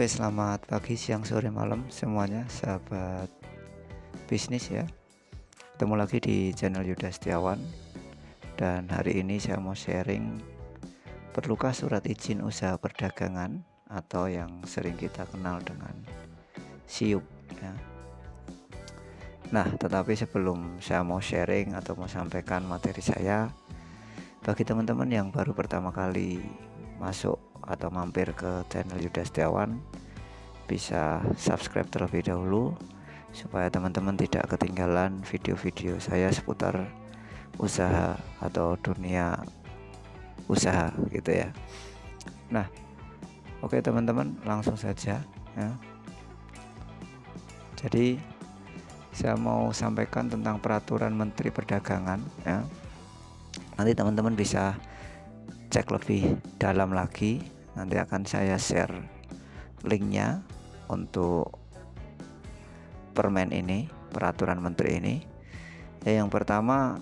Oke, selamat pagi, siang, sore, malam semuanya sahabat bisnis ya. Ketemu lagi di channel Yuda Setiawan. Dan hari ini saya mau sharing, perlukah surat izin usaha perdagangan atau yang sering kita kenal dengan SIUP ya. Nah, tetapi sebelum saya mau sharing atau mau sampaikan materi saya, bagi teman-teman yang baru pertama kali masuk atau mampir ke channel Yuda Setiawan, bisa subscribe terlebih dahulu supaya teman-teman tidak ketinggalan video-video saya seputar usaha atau dunia usaha gitu ya. Nah, oke teman-teman, langsung saja ya. Jadi saya mau sampaikan tentang peraturan Menteri Perdagangan ya. Nanti teman-teman bisa cek lebih dalam lagi, nanti akan saya share linknya untuk permen ini, peraturan menteri ini. Yang pertama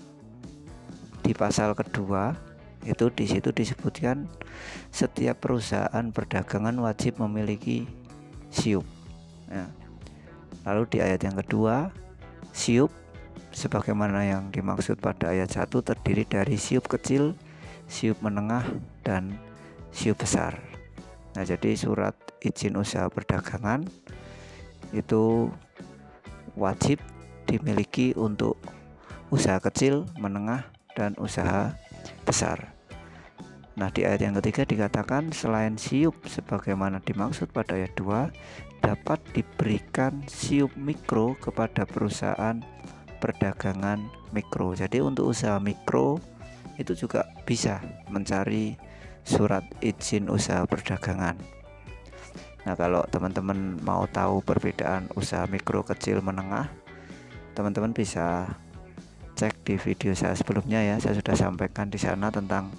di pasal kedua itu di situ disebutkan setiap perusahaan perdagangan wajib memiliki SIUP ya. Lalu di ayat yang kedua, SIUP sebagaimana yang dimaksud pada ayat 1 terdiri dari SIUP kecil, SIUP menengah, dan SIUP besar. Nah, jadi surat izin usaha perdagangan itu wajib dimiliki untuk usaha kecil, menengah, dan usaha besar. Nah, di ayat yang ketiga dikatakan selain SIUP sebagaimana dimaksud pada ayat 2, dapat diberikan SIUP mikro kepada perusahaan perdagangan mikro. Jadi untuk usaha mikro itu juga bisa mencari surat izin usaha perdagangan. Nah, kalau teman-teman mau tahu perbedaan usaha mikro, kecil, menengah, teman-teman bisa cek di video saya sebelumnya ya. Saya sudah sampaikan di sana tentang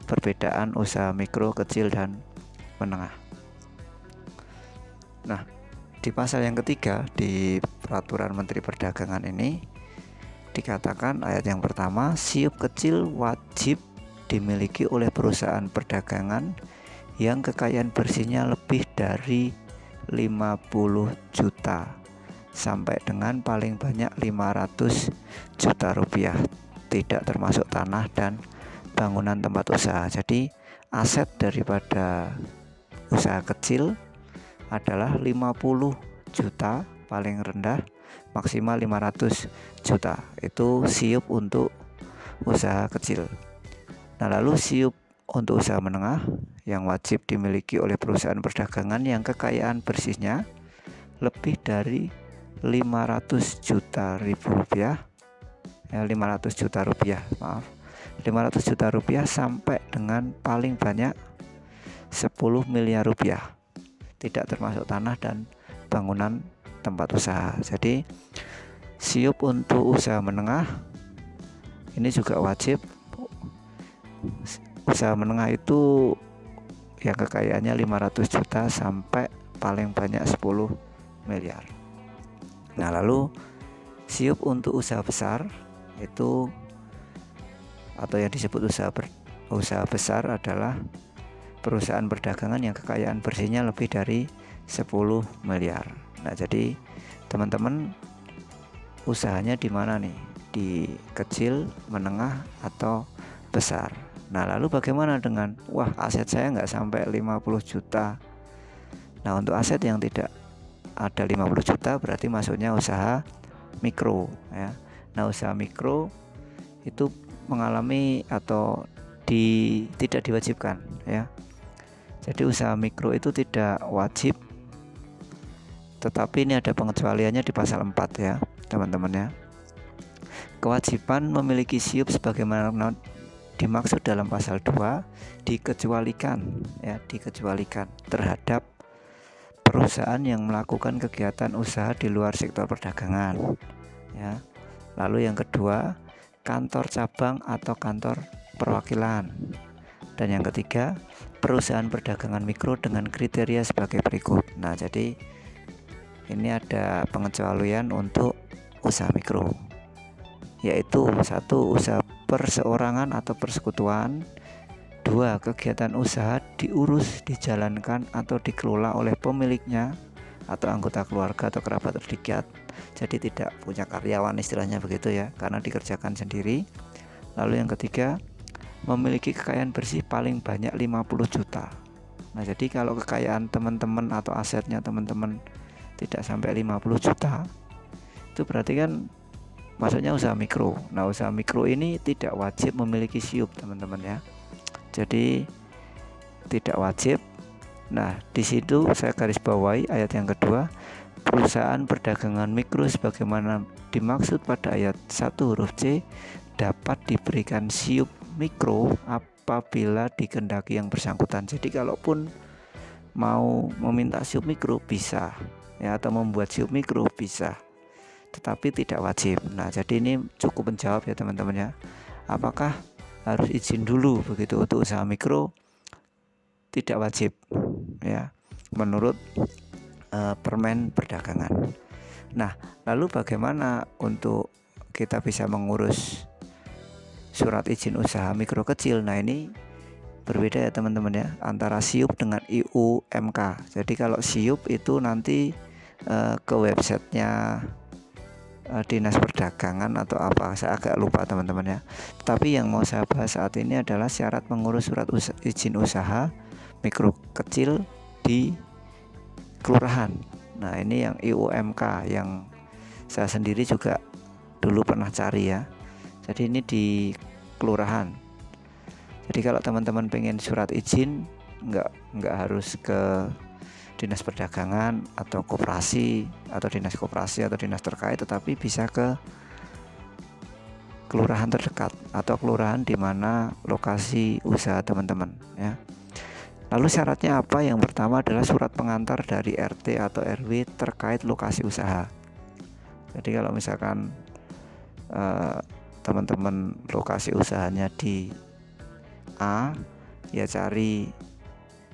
perbedaan usaha mikro, kecil, dan menengah. Nah, di pasal yang ketiga di peraturan Menteri Perdagangan ini dikatakan ayat yang pertama, SIUP kecil wajib dimiliki oleh perusahaan perdagangan yang kekayaan bersihnya lebih dari 50 juta sampai dengan paling banyak 500 juta rupiah, tidak termasuk tanah dan bangunan tempat usaha. Jadi aset daripada usaha kecil adalah 50 juta paling rendah, maksimal 500 juta. Itu SIUP untuk usaha kecil. Nah, lalu SIUP untuk usaha menengah yang wajib dimiliki oleh perusahaan perdagangan yang kekayaan bersihnya lebih dari 500 juta rupiah, 500 juta rupiah, 500 juta rupiah sampai dengan paling banyak 10 miliar rupiah, tidak termasuk tanah dan bangunan tempat usaha. Jadi SIUP untuk usaha menengah ini juga wajib. Usaha menengah itu yang kekayaannya 500 juta sampai paling banyak 10 miliar. Nah, lalu SIUP untuk usaha besar itu atau yang disebut usaha besar adalah perusahaan perdagangan yang kekayaan bersihnya lebih dari 10 miliar. Nah, jadi teman-teman usahanya di mana nih? Di kecil, menengah, atau besar. Nah, lalu bagaimana dengan aset saya nggak sampai 50 juta. Nah, untuk aset yang tidak ada 50 juta berarti masuknya usaha mikro ya. Nah, usaha mikro itu mengalami atau tidak diwajibkan ya. Jadi usaha mikro itu tidak wajib, tetapi ini ada pengecualiannya di pasal 4 ya teman-teman ya. Kewajiban memiliki SIUP sebagaimana dimaksud dalam pasal 2 dikecualikan terhadap perusahaan yang melakukan kegiatan usaha di luar sektor perdagangan ya. Lalu yang kedua, kantor cabang atau kantor perwakilan. Dan yang ketiga, perusahaan perdagangan mikro dengan kriteria sebagai berikut. Nah, jadi ini ada pengecualian untuk usaha mikro, yaitu 1, usaha perseorangan atau persekutuan, 2, kedua, kegiatan usaha diurus, dijalankan atau dikelola oleh pemiliknya atau anggota keluarga atau kerabat terdekat. Jadi tidak punya karyawan istilahnya begitu ya, karena dikerjakan sendiri. Lalu yang ketiga, memiliki kekayaan bersih paling banyak 50 juta. Nah, jadi kalau kekayaan teman-teman atau asetnya teman-teman tidak sampai 50 juta, itu berarti kan maksudnya usaha mikro. Nah, usaha mikro ini tidak wajib memiliki SIUP, teman-teman ya. Jadi tidak wajib. Nah, di situ saya garis bawahi ayat yang kedua, perusahaan perdagangan mikro sebagaimana dimaksud pada ayat 1 huruf C dapat diberikan SIUP mikro apabila dikehendaki yang bersangkutan. Jadi kalaupun mau meminta SIUP mikro bisa ya, atau membuat SIUP mikro bisa, tetapi tidak wajib. Nah, jadi ini cukup menjawab ya teman-teman ya. Apakah harus izin dulu begitu untuk usaha mikro? Tidak wajib ya, menurut Permen Perdagangan. Nah, lalu bagaimana untuk kita bisa mengurus surat izin usaha mikro kecil? Nah, ini berbeda ya teman-teman ya, antara SIUP dengan IUMK. Jadi kalau SIUP itu nanti ke websitenya Dinas Perdagangan atau apa, saya agak lupa teman-teman ya. Tapi yang mau saya bahas saat ini adalah syarat mengurus surat izin usaha mikro kecil di kelurahan. Nah, ini yang IUMK yang saya sendiri juga dulu pernah cari ya. Jadi ini di kelurahan. Jadi kalau teman-teman pengen surat izin, nggak harus ke Dinas Perdagangan atau koperasi atau dinas koperasi atau dinas terkait, tetapi bisa ke kelurahan terdekat atau kelurahan di mana lokasi usaha teman-teman ya. Lalu syaratnya apa? Yang pertama adalah surat pengantar dari RT atau RW terkait lokasi usaha. Jadi kalau misalkan teman-teman lokasi usahanya di A, ya cari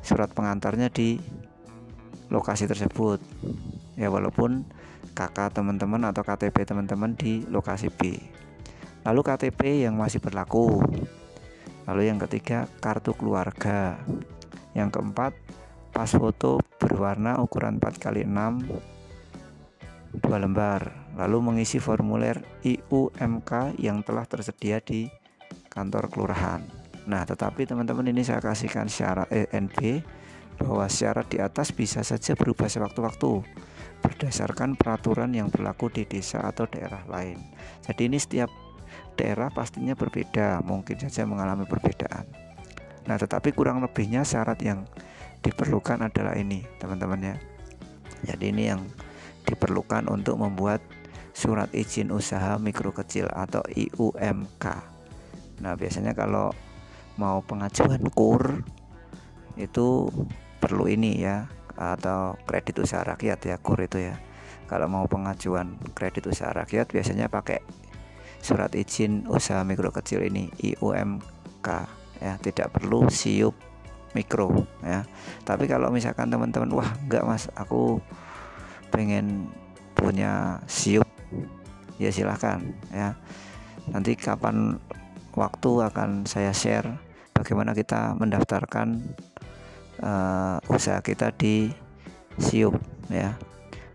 surat pengantarnya di lokasi tersebut ya, walaupun KK teman-teman atau KTP teman-teman di lokasi B. Lalu KTP yang masih berlaku. Lalu yang ketiga, kartu keluarga. Yang keempat, pas foto berwarna ukuran 4x6 2 lembar. Lalu mengisi formulir IUMK yang telah tersedia di kantor kelurahan. Nah, tetapi teman-teman, ini saya kasihkan syarat NB bahwa syarat di atas bisa saja berubah sewaktu-waktu berdasarkan peraturan yang berlaku di desa atau daerah lain. Jadi ini setiap daerah pastinya berbeda, mungkin saja mengalami perbedaan. Nah, tetapi kurang lebihnya syarat yang diperlukan adalah ini teman-teman ya. Jadi ini yang diperlukan untuk membuat surat izin usaha mikro kecil atau IUMK. Nah, biasanya kalau mau pengajuan KUR itu perlu ini ya, atau kredit usaha rakyat ya, KUR itu ya. Kalau mau pengajuan kredit usaha rakyat biasanya pakai surat izin usaha mikro kecil ini IUMK ya, tidak perlu SIUP mikro ya. Tapi kalau misalkan teman-teman, wah enggak mas, aku pengen punya SIUP, ya silahkan ya. Nanti kapan waktu akan saya share bagaimana kita mendaftarkan usaha kita di SIUP ya,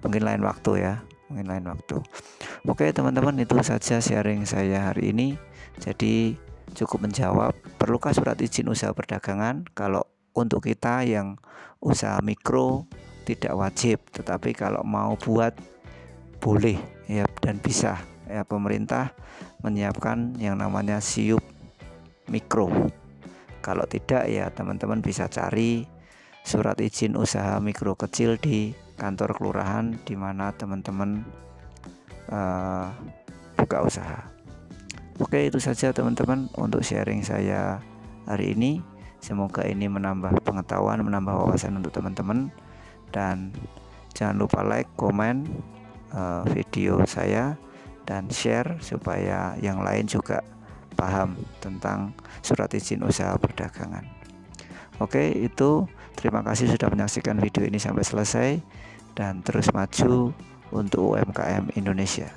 mungkin lain waktu ya, mungkin lain waktu. Oke teman-teman, itu saja sharing saya hari ini. Jadi cukup menjawab, perlukah surat izin usaha perdagangan? Kalau untuk kita yang usaha mikro tidak wajib, tetapi kalau mau buat boleh ya, dan bisa ya, pemerintah menyiapkan yang namanya SIUP mikro. Kalau tidak ya teman-teman bisa cari surat izin usaha mikro kecil di kantor kelurahan di mana teman-teman buka usaha. Oke, itu saja teman-teman untuk sharing saya hari ini. Semoga ini menambah pengetahuan, menambah wawasan untuk teman-teman. Dan jangan lupa like, komen video saya, dan share supaya yang lain juga paham tentang surat izin usaha perdagangan. Oke, itu terima kasih sudah menyaksikan video ini sampai selesai, dan terus maju untuk UMKM Indonesia.